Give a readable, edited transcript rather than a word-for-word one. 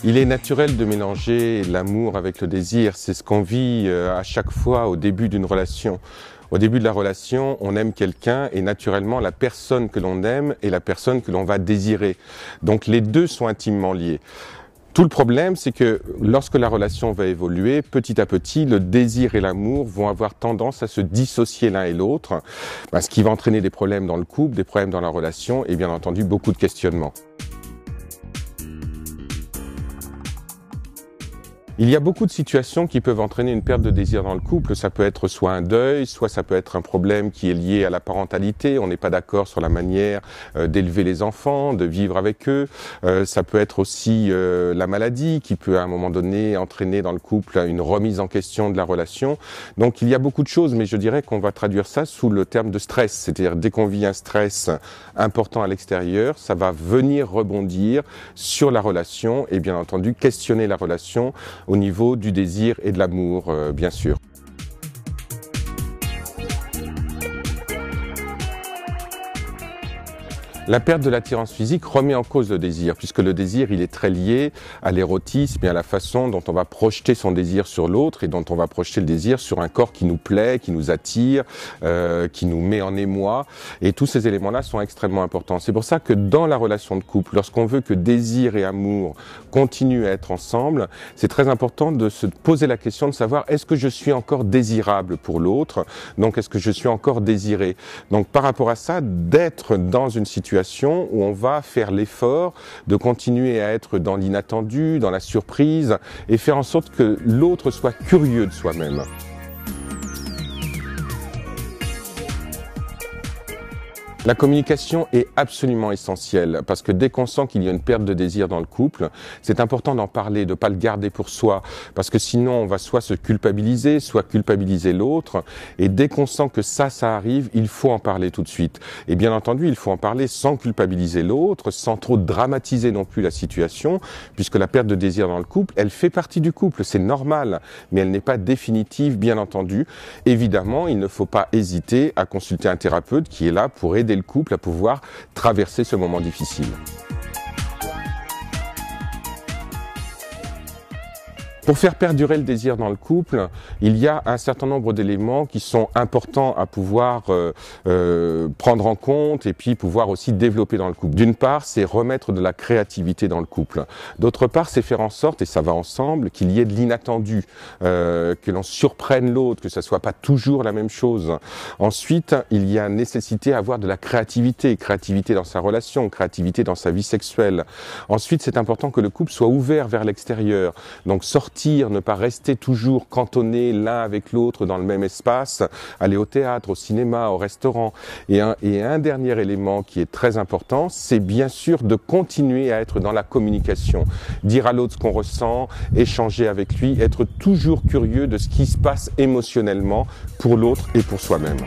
Il est naturel de mélanger l'amour avec le désir. C'est ce qu'on vit à chaque fois au début d'une relation. Au début de la relation, on aime quelqu'un et naturellement la personne que l'on aime est la personne que l'on va désirer. Donc les deux sont intimement liés. Tout le problème, c'est que lorsque la relation va évoluer, petit à petit, le désir et l'amour vont avoir tendance à se dissocier l'un et l'autre, ce qui va entraîner des problèmes dans le couple, des problèmes dans la relation et bien entendu beaucoup de questionnements. Il y a beaucoup de situations qui peuvent entraîner une perte de désir dans le couple. Ça peut être soit un deuil, soit ça peut être un problème qui est lié à la parentalité. On n'est pas d'accord sur la manière d'élever les enfants, de vivre avec eux. Ça peut être aussi la maladie qui peut à un moment donné entraîner dans le couple une remise en question de la relation. Donc il y a beaucoup de choses, mais je dirais qu'on va traduire ça sous le terme de stress. C'est-à-dire dès qu'on vit un stress important à l'extérieur, ça va venir rebondir sur la relation et bien entendu questionner la relation au niveau du désir et de l'amour, bien sûr. La perte de l'attirance physique remet en cause le désir, puisque le désir, il est très lié à l'érotisme et à la façon dont on va projeter son désir sur l'autre et dont on va projeter le désir sur un corps qui nous plaît, qui nous attire, qui nous met en émoi. Et tous ces éléments-là sont extrêmement importants. C'est pour ça que dans la relation de couple, lorsqu'on veut que désir et amour continuent à être ensemble, c'est très important de se poser la question de savoir est-ce que je suis encore désirable pour l'autre? Donc est-ce que je suis encore désiré? Donc par rapport à ça, d'être dans une situation où on va faire l'effort de continuer à être dans l'inattendu, dans la surprise et faire en sorte que l'autre soit curieux de soi-même. La communication est absolument essentielle parce que dès qu'on sent qu'il y a une perte de désir dans le couple, c'est important d'en parler, de ne pas le garder pour soi parce que sinon on va soit se culpabiliser, soit culpabiliser l'autre et dès qu'on sent que ça arrive, il faut en parler tout de suite. Et bien entendu, il faut en parler sans culpabiliser l'autre, sans trop dramatiser non plus la situation puisque la perte de désir dans le couple, elle fait partie du couple, c'est normal, mais elle n'est pas définitive, bien entendu. Évidemment, il ne faut pas hésiter à consulter un thérapeute qui est là pour aider le couple à pouvoir traverser ce moment difficile. Pour faire perdurer le désir dans le couple, il y a un certain nombre d'éléments qui sont importants à pouvoir prendre en compte et puis pouvoir aussi développer dans le couple. D'une part, c'est remettre de la créativité dans le couple. D'autre part, c'est faire en sorte, et ça va ensemble, qu'il y ait de l'inattendu, que l'on surprenne l'autre, que ça soit pas toujours la même chose. Ensuite, il y a nécessité à avoir de la créativité, créativité dans sa relation, créativité dans sa vie sexuelle. Ensuite, c'est important que le couple soit ouvert vers l'extérieur. Donc sortir, ne pas rester toujours cantonné l'un avec l'autre dans le même espace, aller au théâtre, au cinéma, au restaurant. Et un dernier élément qui est très important, c'est bien sûr de continuer à être dans la communication. Dire à l'autre ce qu'on ressent, échanger avec lui, être toujours curieux de ce qui se passe émotionnellement pour l'autre et pour soi-même.